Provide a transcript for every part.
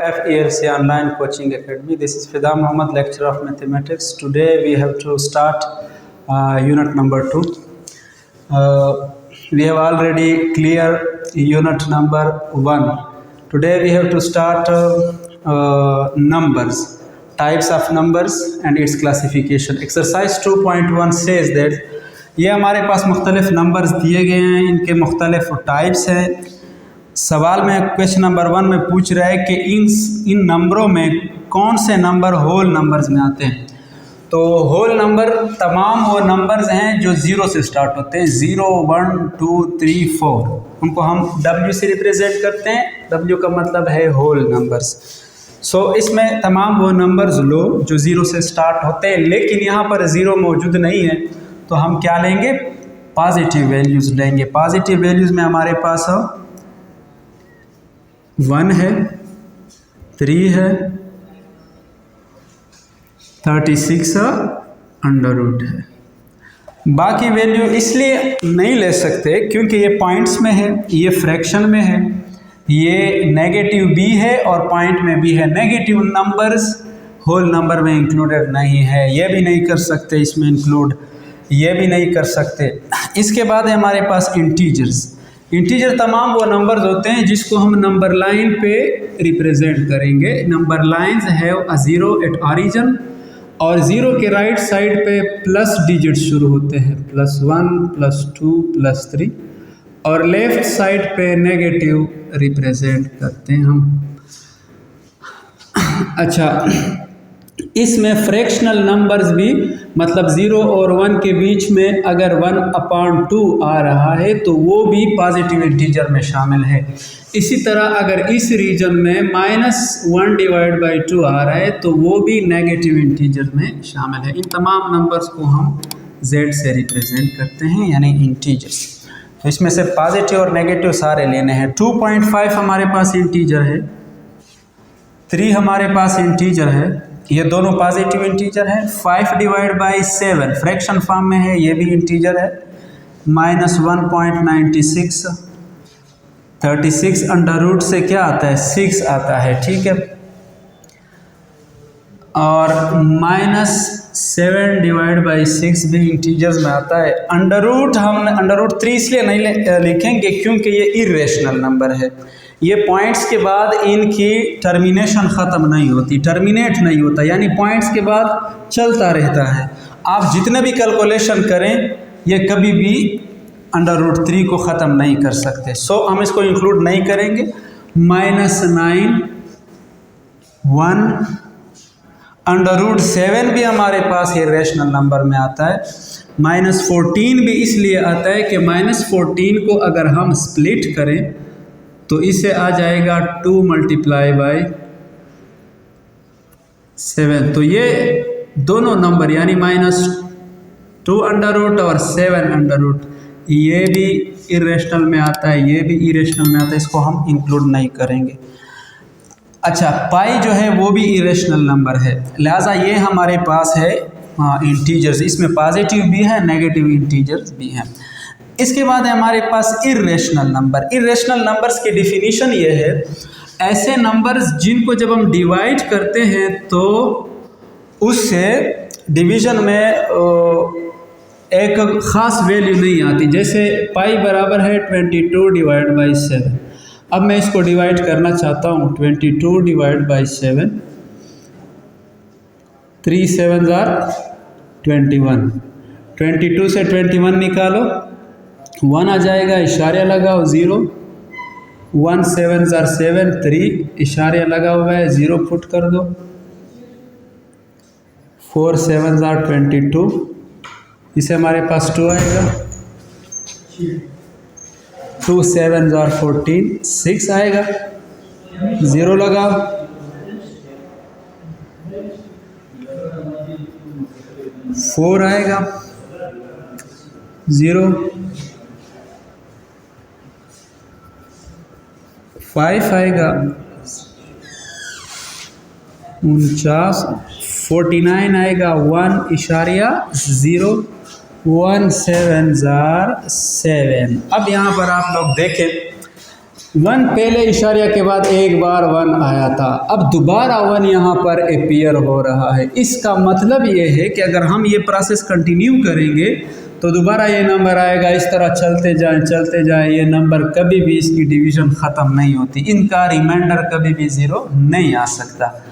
FELC Online Coaching Academy. This is Fida Muhammad, lecturer of mathematics. Today we have to start unit number 2. We have already cleared unit number 1. Today we have to start numbers, types of numbers and its classification. Exercise 2.1 says that ये हमारे पास मुख्तलिफ numbers दिए गए हैं, इनके मुख्तलिफ types हैं। सवाल में क्वेश्चन नंबर 1 में पूछ रहा है कि इन नंबरों में कौन से नंबर होल नंबर्स में आते हैं। तो होल नंबर तमाम वो नंबर्स हैं जो ज़ीरो से स्टार्ट होते हैं, 0, 1, 2, 3, 4। उनको हम W से रिप्रेजेंट करते हैं। W का मतलब है होल नंबर्स। इसमें तमाम वो नंबर्स लो जो ज़ीरो से स्टार्ट होते हैं, लेकिन यहाँ पर ज़ीरो मौजूद नहीं है, तो हम क्या लेंगे, पॉजिटिव वैल्यूज़ लेंगे। पॉजिटिव वैल्यूज़ में हमारे पास 1 है, 3 है, 36 अंडर रूट है। बाकी वैल्यू इसलिए नहीं ले सकते क्योंकि ये पॉइंट्स में है, ये फ्रैक्शन में है, ये नेगेटिव भी है और पॉइंट में भी है। नेगेटिव नंबर्स होल नंबर में इंक्लूडेड नहीं है, ये भी नहीं कर सकते इसमें इंक्लूड, ये भी नहीं कर सकते। इसके बाद है हमारे पास इंटीजर्स। इंटीजर तमाम वो नंबर्स होते हैं जिसको हम नंबर लाइन पे रिप्रेजेंट करेंगे। Number lines have a zero at origin और ज़ीरो के राइट साइड पे प्लस डिजिट शुरू होते हैं, +1, +2, +3, और लेफ्ट साइड पे नेगेटिव रिप्रेजेंट करते हैं हम। अच्छा, इसमें फ्रैक्शनल नंबर्स भी, मतलब 0 और 1 के बीच में अगर 1/2 आ रहा है तो वो भी पॉजिटिव इंटीजर में शामिल है। इसी तरह अगर इस रीजन में -1/2 आ रहा है तो वो भी नेगेटिव इंटीजर में शामिल है। इन तमाम नंबर्स को हम Z से रिप्रेजेंट करते हैं, यानी इंटीजर्स। तो इसमें से पॉजिटिव और नेगेटिव सारे लेने हैं। 2.5 हमारे पास इंटीजर है, 3 हमारे पास इंटीजर है, ये दोनों पॉजिटिव इंटीजर है। 5/7 फ्रैक्शन फॉर्म में है, ये भी इंटीजर है। -1.96, 36 अंडर रूट से क्या आता है, 6 आता है, ठीक है। और -7/6 भी इंटीजर्स में आता है। अंडर रूट हम √3 इसलिए नहीं लिखेंगे क्योंकि ये इरेशनल नंबर है। ये पॉइंट्स के बाद इनकी टर्मिनेशन ख़त्म नहीं होती, टर्मिनेट नहीं होता, यानी पॉइंट्स के बाद चलता रहता है। आप जितने भी कैलकुलेशन करें ये कभी भी √3 को ख़त्म नहीं कर सकते। हम इसको इंक्लूड नहीं करेंगे। -9, 1, √7 भी हमारे पास इरेशनल नंबर में आता है। -14 भी इसलिए आता है कि -14 को अगर हम स्प्लिट करें तो इसे आ जाएगा 2 × 7। तो ये दोनों नंबर यानी -2 अंडर रूट और 7 अंडर रूट, ये भी इरेशनल में आता है, ये भी इरेशनल में आता है, इसको हम इंक्लूड नहीं करेंगे। अच्छा, पाई जो है वो भी इरेशनल नंबर है, लिहाजा ये हमारे पास है इंटीजर्स। इसमें पॉजिटिव भी है, नेगेटिव इंटीजर्स भी हैं। इसके बाद है हमारे पास इरेशनल नंबर। इरेशनल नंबर्स की डिफिनीशन ये है, ऐसे नंबर्स जिनको जब हम डिवाइड करते हैं तो उससे डिवीज़न में एक ख़ास वैल्यू नहीं आती। जैसे पाई बराबर है 22/7। अब मैं इसको डिवाइड करना चाहता हूँ, 22/7, 3 7 21, 22 से 21 निकालो, 1 आ जाएगा, इशारा लगाओ 0, 1 7 7, 3 इशारा लगा हुआ है, 0 पुट कर दो, 4 7 22, इसे हमारे पास 2 आएगा, 2 7 14, 6 आएगा, 0 लगाओ, 4 आएगा, 0, 5 आएगा, 49, 49 आएगा, 1 इशारिया 0, 1 7 7। अब यहाँ पर आप लोग देखें वन पहले इशारिया के बाद एक बार वन आया था, अब दोबारा वन यहाँ पर अपीयर हो रहा है। इसका मतलब ये है कि अगर हम ये प्रोसेस कंटिन्यू करेंगे तो दोबारा ये नंबर आएगा, इस तरह चलते जाएं, ये नंबर कभी भी इसकी डिवीज़न ख़त्म नहीं होती, इनका रिमाइंडर कभी भी ज़ीरो नहीं आ सकता।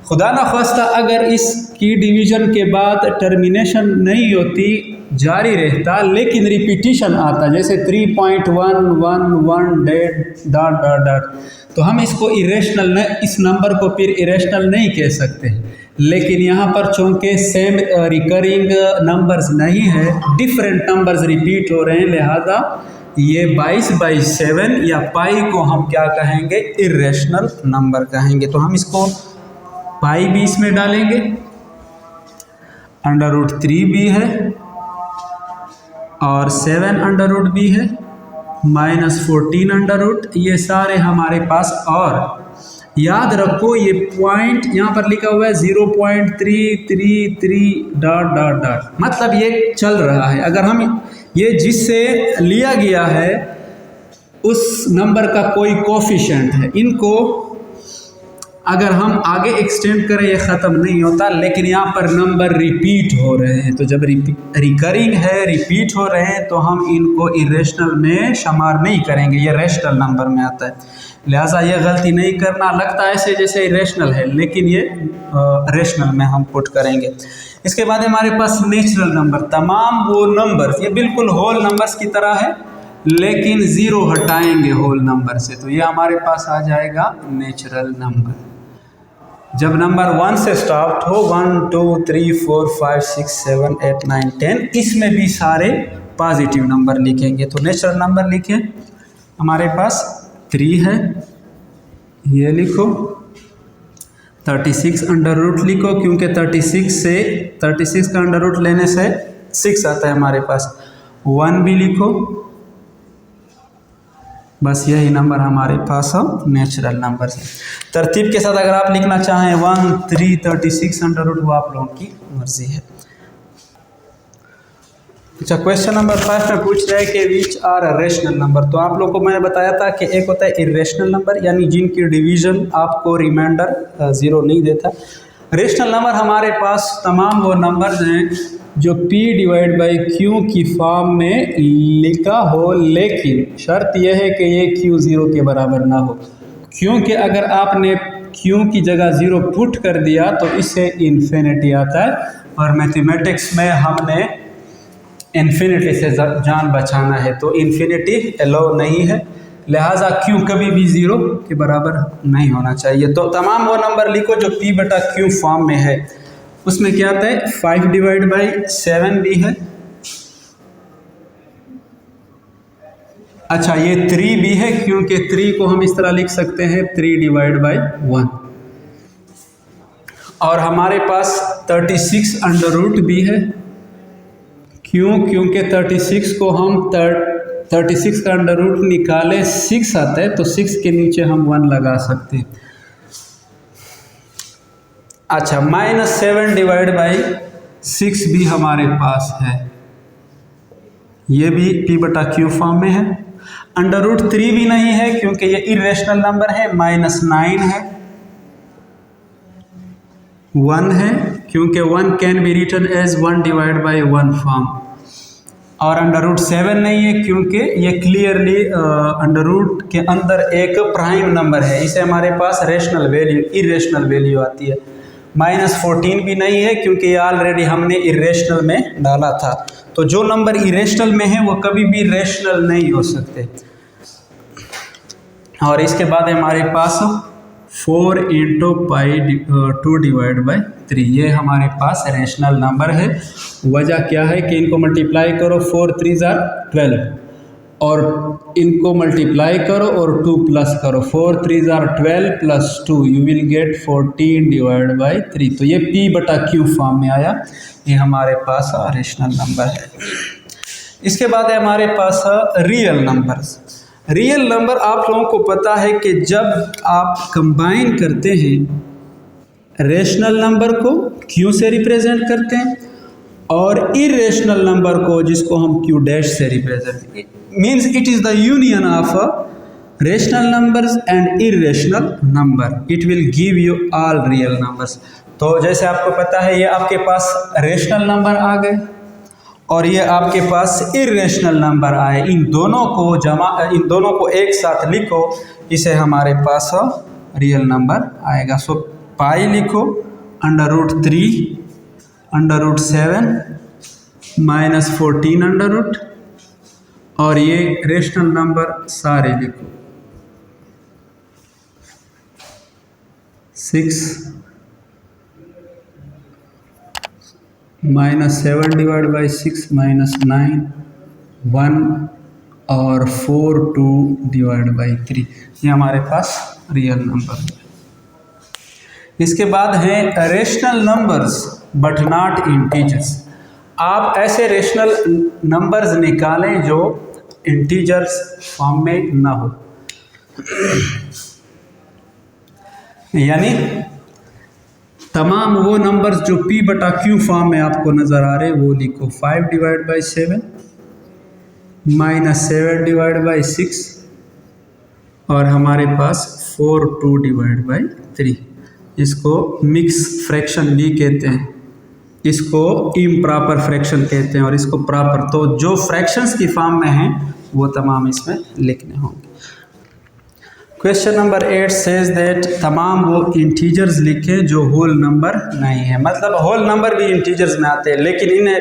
खुदा न खास्ता अगर इसकी डिवीज़न के बाद टर्मिनेशन नहीं होती, जारी रहता लेकिन रिपीटिशन आता, जैसे 3.111 डॉट डॉट डॉट, तो हम इसको इरेशनल इस नंबर को फिर इरेशनल नहीं कह सकते। लेकिन यहाँ पर चूँकि सेम रिकरिंग नंबर्स नहीं है, डिफरेंट नंबर्स रिपीट हो रहे हैं, लिहाजा ये 22/7 या पाई को हम क्या कहेंगे, इरेशनल नंबर कहेंगे। तो हम इसको पाई भी इसमें डालेंगे, √3 भी है और 7 भी है, -14 ये सारे हमारे पास। और याद रखो ये पॉइंट यहाँ पर लिखा हुआ है 0.333 डॉट डॉट डॉट, मतलब ये चल रहा है। अगर हम ये जिससे लिया गया है उस नंबर का कोई कोफिशिएंट है, इनको अगर हम आगे एक्सटेंड करें ये ख़त्म नहीं होता, लेकिन यहाँ पर नंबर रिपीट हो रहे हैं, तो जब रिकरिंग है, रिपीट हो रहे हैं, तो हम इनको इरेशनल में शुमार नहीं करेंगे, ये रेशनल नंबर में आता है। लिहाजा ये गलती नहीं करना, लगता है ऐसे जैसे इरेशनल है लेकिन ये रेशनल में हम पुट करेंगे। इसके बाद हमारे पास नेचुरल नंबर, तमाम वो नंबर ये बिल्कुल होल नंबर्स की तरह है लेकिन ज़ीरो हटाएंगे होल नंबर से, तो ये हमारे पास आ जाएगा नेचुरल नंबर। जब नंबर 1 से स्टार्ट हो, 1 2 3 4 5 6 7 8 9 10, इसमें भी सारे पॉजिटिव नंबर लिखेंगे। तो नेचुरल नंबर लिखें, हमारे पास 3 है, ये लिखो, 36 √ लिखो, क्योंकि 36 का √ लेने से 6 आता है हमारे पास। 1 भी लिखो, बस यही नंबर हमारे पास नेचुरल नंबर है। तरतीब के साथ अगर आप लिखना चाहें 1 3 36 √ वो आप लोगों की मर्जी है। अच्छा, क्वेश्चन नंबर 5 में पूछ रहा है कि विच आर रेशनल नंबर। तो आप लोगों को मैंने बताया था कि एक होता है इरेशनल नंबर, यानी जिनकी डिवीज़न आपको रिमाइंडर ज़ीरो नहीं देता। रेशनल नंबर हमारे पास तमाम वो नंबर्स हैं जो P/Q की फॉर्म में लिखा हो, लेकिन शर्त यह है कि ये Q 0 के बराबर ना हो, क्योंकि अगर आपने Q की जगह 0 पुट कर दिया तो इससे इन्फिनिटी आता है, और मैथमेटिक्स में हमने इन्फिनिटी से जान बचाना है, तो इन्फिनिटी अलाउ नहीं है, लिहाजा Q कभी भी 0 के बराबर नहीं होना चाहिए। तो तमाम वो नंबर लिखो जो P/Q फॉर्म में है। उसमें क्या आता है, 5/7 भी है, अच्छा ये 3 भी है, क्योंकि 3 को हम इस तरह लिख सकते हैं 3/1, और हमारे पास 36 √ भी है। क्यों? क्योंकि 36 को हम 36 का √ निकाले 6 आता है, तो 6 के नीचे हम 1 लगा सकते हैं। अच्छा, -7/6 भी हमारे पास है, ये भी P/Q फॉर्म में है। √3 भी नहीं है क्योंकि ये इरेशनल नंबर है। -9 है, 1 है क्योंकि 1 can be written as 1/1 form, और √7 नहीं है क्योंकि ये क्लियरली √ के अंदर एक प्राइम नंबर है, इसे हमारे पास रेशनल वैल्यू इरेशनल वैल्यू आती है। -14 भी नहीं है क्योंकि ये ऑलरेडी हमने इरेशनल में डाला था। तो जो नंबर इरेशनल में है वो कभी भी रेशनल नहीं हो सकते। और इसके बाद हमारे पास 4 × pi/2/3, ये हमारे पास रेशनल नंबर है। वजह क्या है कि इनको मल्टीप्लाई करो, 4 3 12, और इनको मल्टीप्लाई करो और 2 प्लस करो, 4 3 12 + 2, यू विल गेट 14/3। तो ये P/Q फॉर्म में आया, ये हमारे पास रेशनल नंबर है। इसके बाद है हमारे पास रियल नंबर्स। रियल नंबर आप लोगों को पता है कि जब आप कंबाइन करते हैं रेशनल नंबर को Q से रिप्रेजेंट करते हैं और इरेशनल नंबर को जिसको हम Q' से represent, means it is the union of rational numbers and irrational number, it will give you all real numbers. तो जैसे आपको पता है ये आपके पास रेशनल नंबर आ गए और ये आपके पास इरेशनल नंबर आए, इन दोनों को एक साथ लिखो, इसे हमारे पास रियल नंबर आएगा। सो पाई लिखो √3 √7 -14 और ये रेशनल नंबर सारे लिखो 6 -7 / 6 -9 1 और 4 2 / 3, ये हमारे पास रियल नंबर है। इसके बाद है rational numbers but not integers. आप ऐसे रेशनल नंबर्स निकालें जो इंटीजर्स फॉर्म में ना हो, यानी तमाम वो नंबर्स जो P/Q फॉर्म में आपको नज़र आ रहे हैं वो लिखो 5 / 7 -7 / 6 और हमारे पास 4 2 / 3। इसको मिक्स फ्रैक्शन भी कहते हैं, इसको इम्प्रॉपर फ्रैक्शन कहते हैं और इसको प्रॉपर। तो जो फ्रैक्शंस की फॉर्म में हैं वो तमाम इसमें लिखने होंगे। क्वेश्चन नंबर 8 सेज दैट तमाम वो इंटीजर्स लिखें जो होल नंबर नहीं है। मतलब होल नंबर भी इंटीजर्स में आते हैं, लेकिन इन्हें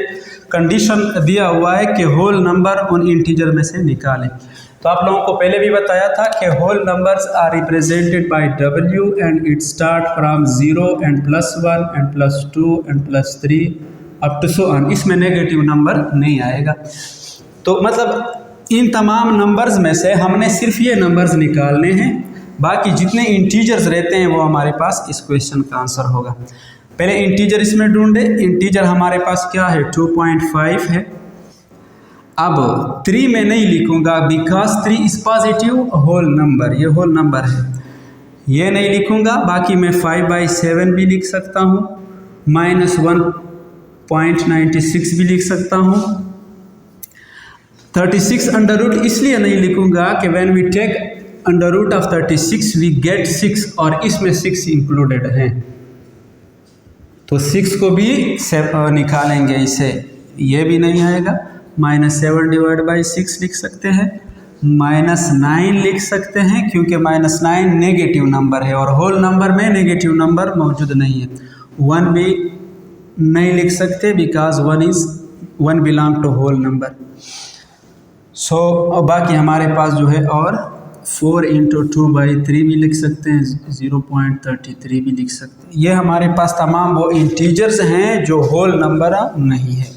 कंडीशन दिया हुआ है कि होल नंबर उन इंटीजर में से निकालें। तो आप लोगों को पहले भी बताया था कि whole numbers are represented by W and it start from 0 and +1 and +2 and +3 up to so on. इसमें नेगेटिव नंबर नहीं आएगा। तो मतलब इन तमाम नंबर्स में से हमने सिर्फ ये नंबर्स निकालने हैं, बाकी जितने इंटीजर्स रहते हैं वो हमारे पास इस क्वेश्चन का आंसर होगा। पहले इंटीजर इसमें ढूंढे। इंटीजर हमारे पास क्या है 2.5 है। अब 3 में नहीं लिखूंगा because 3 is positive whole number, ये होल नंबर है, ये नहीं लिखूंगा। बाकी मैं 5/7 भी लिख सकता हूँ, -1.96 भी लिख सकता हूँ। 36 अंडर रूट इसलिए नहीं लिखूंगा कि when we take under root of 36 we get 6 और इसमें 6 इंक्लूडेड हैं, तो 6 को भी निकालेंगे इसे, ये भी नहीं आएगा। -7 / 6 लिख सकते हैं, -9 लिख सकते हैं क्योंकि -9 नेगेटिव नंबर है और होल नंबर में नेगेटिव नंबर मौजूद नहीं है। 1 भी नहीं लिख सकते because 1 belong to whole number. So बाकी हमारे पास जो है और 4 × 2/3 भी लिख सकते हैं, 0.33 भी लिख सकते हैं। ये हमारे पास तमाम वो इंटीजर्स हैं जो होल नंबर नहीं है।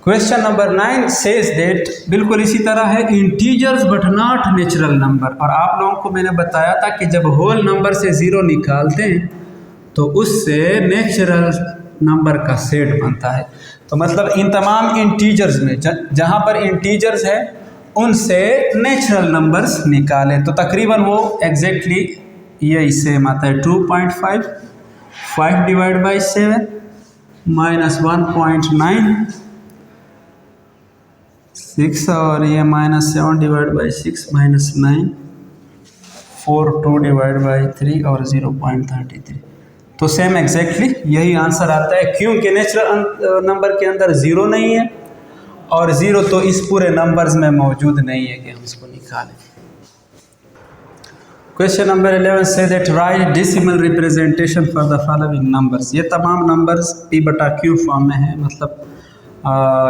क्वेश्चन नंबर 9 सेज दैट बिल्कुल इसी तरह है, integers but not natural number. और आप लोगों को मैंने बताया था कि जब होल नंबर से 0 निकालते हैं तो उससे नेचुरल नंबर का सेट बनता है। तो मतलब इन तमाम इंटीजर्स में जहाँ पर इंटीजर्स है उनसे नेचुरल नंबर्स निकालें, तो तकरीबन वो एग्जैक्टली ये सेम आता है। 2.5 5 / 7 -1.9 6 और ये -7 / 6 -9 4 2 / 3 और 0.33। तो सेम एग्जैक्टली यही आंसर आता है, क्योंकि नेचुरल नंबर के अंदर 0 नहीं है और 0 तो इस पूरे नंबर्स में मौजूद नहीं है कि हम इसको निकालें। Question number 11 say that right decimal representation for the following numbers. ये तमाम नंबर्स P/Q फॉर्म में है, मतलब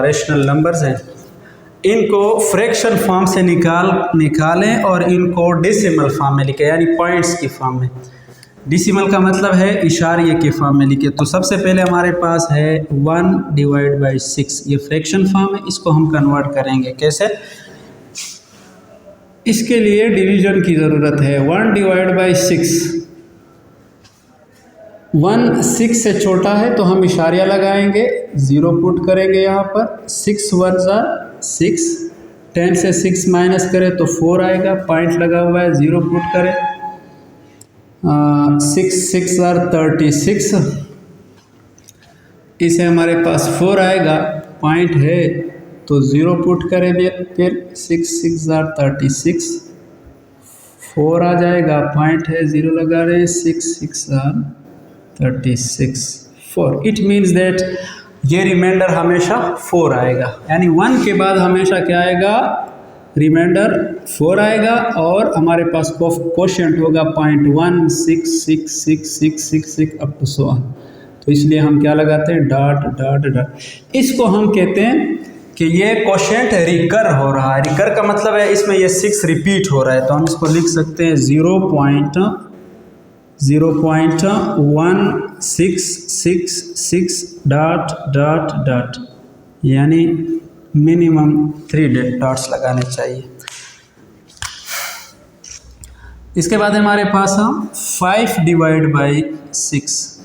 रेशनल नंबर्स हैं। इनको फ्रैक्शन फॉर्म से निकालें और इनको डेसिमल फॉर्म में लिखें, यानी पॉइंट्स की फॉर्म में। डेसिमल का मतलब है इशारिये के फॉर्म में लिखे। तो सबसे पहले हमारे पास है 1 / 6, ये फ्रैक्शन फॉर्म है, इसको हम कन्वर्ट करेंगे। कैसे? इसके लिए डिवीजन की ज़रूरत है। 1 / 6, 1 6 से छोटा है तो हम इशारिया लगाएंगे, 0 पुट करेंगे यहाँ पर। 6 1s are 6, 10 से 6 माइनस करें तो 4 आएगा, पॉइंट लगा हुआ है, 0 पुट करें। 6 6 are 36, इसे हमारे पास 4 आएगा, पॉइंट है तो 0 पुट करें। फिर 6 6 are 36, 4 आ जाएगा, पॉइंट है, 0 लगा रहे हैं, 6 6 36 4। इट मीन्स दैट ये रिमाइंडर हमेशा 4 आएगा, यानी 1 के बाद हमेशा क्या आएगा, रिमाइंडर 4 आएगा और हमारे पास कोशेंट होगा 0.1666666 अप टू सो ऑन। तो इसलिए हम क्या लगाते हैं, डॉट डॉट डॉट। इसको हम कहते हैं कि ये कोशेंट रिकर हो रहा है। रिकर का मतलब है इसमें ये 6 रिपीट हो रहा है, तो हम इसको लिख सकते हैं 0.1666 डॉट डॉट डॉट, यानी मिनिमम 3 डॉट्स लगाने चाहिए। इसके बाद हमारे पास हम 5 डिवाइड बाई 6,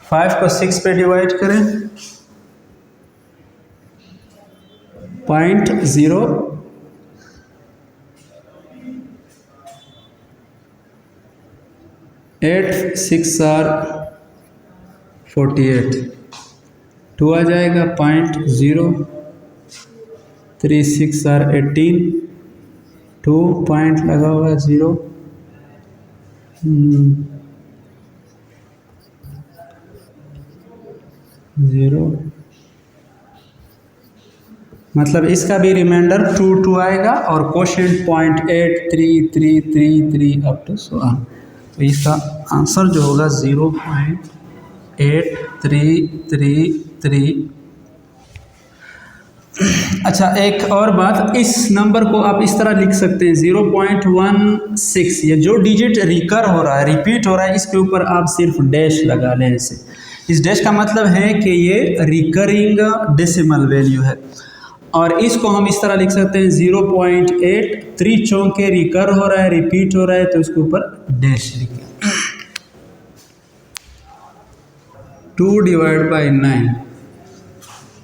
5 को 6 पे डिवाइड करें, 0.0 8 6 48, 2 आ जाएगा, 0.0 3 6 18, 2 पॉइंट लगा हुआ है 0, 0, मतलब इसका भी रिमाइंडर 2 आएगा और quotient 0.8333 up to so on. तो इसका आंसर जो होगा 0.8333। अच्छा, एक और बात, इस नंबर को आप इस तरह लिख सकते हैं 0.16। ये जो डिजिट रिकर हो रहा है, रिपीट हो रहा है, इसके ऊपर आप सिर्फ डैश लगा लें ऐसे। इस डैश का मतलब है कि ये रिकरिंग डेसिमल वैल्यू है, और इसको हम इस तरह लिख सकते हैं 0.8 3 चौके रिकर हो रहा है, रिपीट हो रहा है, तो इसके ऊपर डैश लिखें। 2 डिवाइड बाई 9,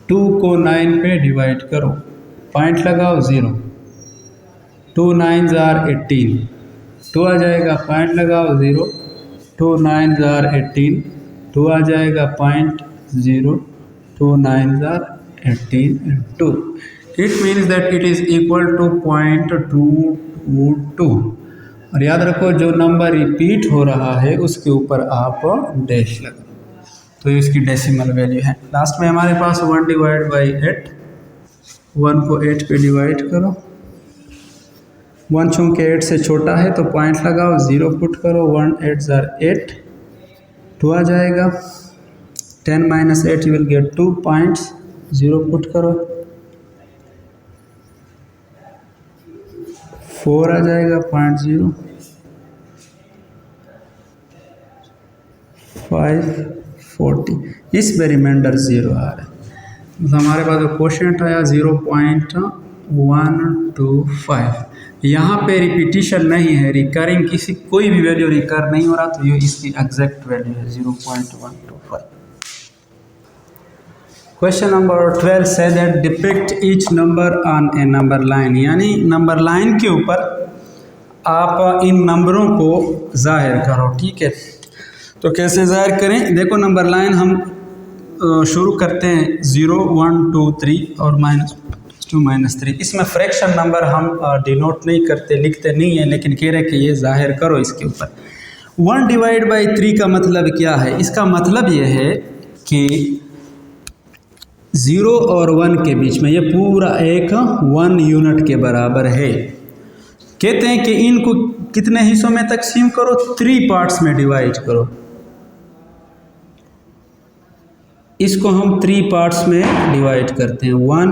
2 को 9 पे डिवाइड करो, पॉइंट लगाओ 0, 2 9s 18, 2 आ जाएगा, पॉइंट लगाओ 0, 2 9s 18, 2 आ जाएगा, point 0, 2 9s 18 and 2. It means that it is equal to 0.222। और याद रखो, जो नंबर रिपीट हो रहा है उसके ऊपर आप डैश लगाओ, तो इसकी डेसिमल वैल्यू है। लास्ट में हमारे पास 1 डिवाइड बाई 8, 1 को 8 पे डिवाइड करो, 1 चूँकि 8 से छोटा है तो पॉइंट लगाओ, 0 पुट करो, 1 8s 8, 2 आ जाएगा, 10 minus 8 you will get 2 points, 0 put करो, 4 आ जाएगा, 0.0, 5 40, इस में रिमाइंडर 0 आ रहा है। तो हमारे पास जो कोशेंट आया 0.125। यहाँ पे रिपीटिशन नहीं है, रिकरिंग किसी कोई भी वैल्यू रिकर नहीं हो रहा, तो ये इसकी एग्जैक्ट वैल्यू है 0.125। Question number 12 say that depict each number on A number line, यानी नंबर लाइन के ऊपर आप इन नंबरों को जाहिर करो। ठीक है, तो कैसे जाहिर करें, देखो नंबर लाइन हम शुरू करते हैं 0 1 2 3 और -2 -3। इसमें फ्रैक्शन नंबर हम डिनोट नहीं करते, लिखते नहीं है, लेकिन कह रहे कि ये जाहिर करो इसके ऊपर। 1 डिवाइड बाई 3 का मतलब क्या है, इसका मतलब ये है कि 0 और 1 के बीच में ये पूरा एक 1 यूनिट के बराबर है। कहते हैं कि इनको कितने हिस्सों में तकसीम करो, 3 पार्ट्स में डिवाइड करो। इसको हम 3 पार्ट्स में डिवाइड करते हैं, 1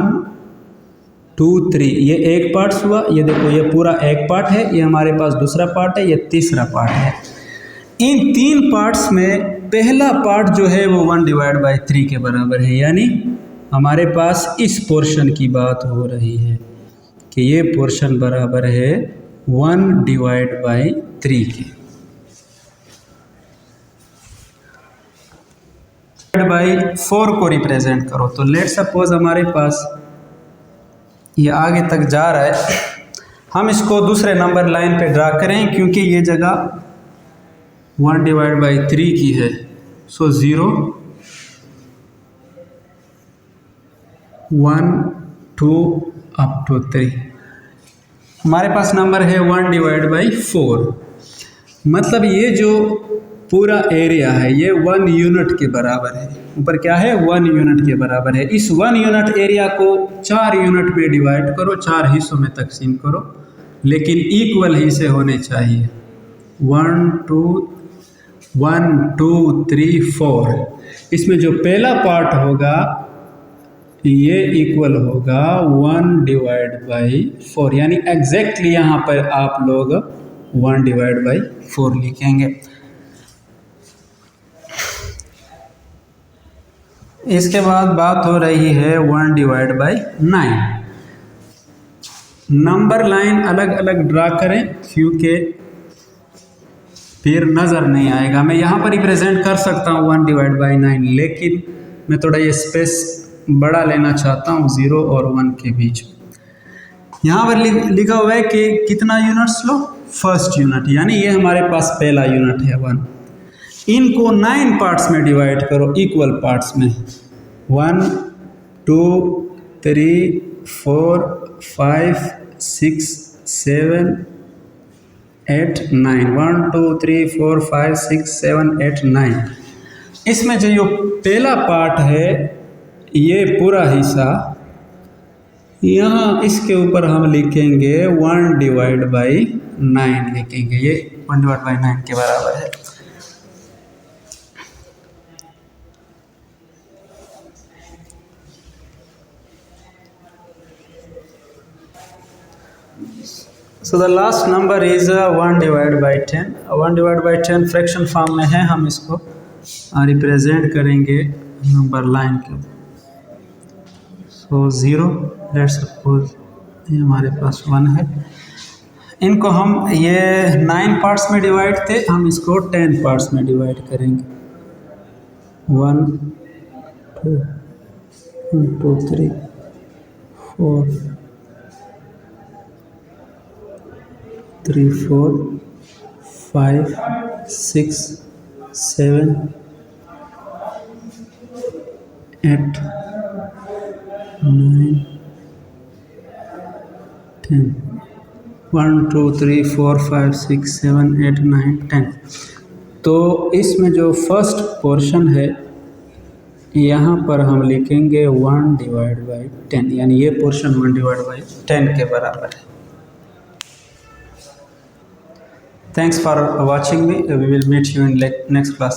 2 3। ये एक पार्ट्स हुआ, ये देखो ये पूरा एक पार्ट है, ये हमारे पास दूसरा पार्ट है, ये तीसरा पार्ट है। इन 3 पार्ट्स में पहला पार्ट जो है वो 1 डिवाइड बाई 3 के बराबर है, यानी हमारे पास इस पोर्शन की बात हो रही है कि ये पोर्शन बराबर है 1 डिवाइड बाई 3 के। बाई 4 को रिप्रेजेंट करो, तो लेट सपोज हमारे पास ये आगे तक जा रहा है, हम इसको दूसरे नंबर लाइन पे ड्रा करें, क्योंकि ये जगह 1 डिवाइड बाई 3 की है। सो 0 1 2 अप टू 3। हमारे पास नंबर है 1/4। मतलब ये जो पूरा एरिया है ये 1 यूनिट के बराबर है। ऊपर क्या है, 1 यूनिट के बराबर है। इस 1 यूनिट एरिया को 4 यूनिट में डिवाइड करो, 4 हिस्सों में तकसीम करो, लेकिन इक्वल हिस्से होने चाहिए। 1 2 3 4। इसमें जो पहला पार्ट होगा ये इक्वल होगा 1/4, यानी एग्जैक्टली यहाँ पर आप लोग 1/4 लिखेंगे। इसके बाद बात हो रही है 1/9। नंबर लाइन अलग अलग ड्रा करें क्योंकि फिर नज़र नहीं आएगा। मैं यहाँ पर रिप्रेजेंट कर सकता हूँ 1/9, लेकिन मैं थोड़ा ये स्पेस बड़ा लेना चाहता हूँ 0 और 1 के बीच में। यहाँ पर लिखा हुआ है कि कितना यूनिट्स लो, फर्स्ट यूनिट, यानी ये हमारे पास पहला यूनिट है 1। इनको 9 पार्ट्स में डिवाइड करो, इक्वल पार्ट्स में। 1 2 3 4 5 6 7 8 9। 1 2 3 4 5 6 7 8 9। इसमें जो पहला पार्ट है ये पूरा हिस्सा, यहाँ इसके ऊपर हम लिखेंगे 1/9 लिखेंगे। ये 1/9 के बराबर है। So the last number is 1/10. 1/10 fraction form में है, हम इसको रिप्रेजेंट करेंगे नंबर लाइन के। सो 0, लेट्स सपोज ये हमारे पास 1 है। इनको हम ये 9 पार्ट्स में डिवाइड थे, हम इसको 10 पार्ट्स में डिवाइड करेंगे। 1 2 3 4 3 4 5 6 7 8 9 10। 1 2 3 4 5 6 7 8 9 10। तो इसमें जो फर्स्ट पोर्शन है यहाँ पर हम लिखेंगे 1/10, यानी ये पोर्शन 1/10 के बराबर है। Thanks for watching me. We will meet you in next class.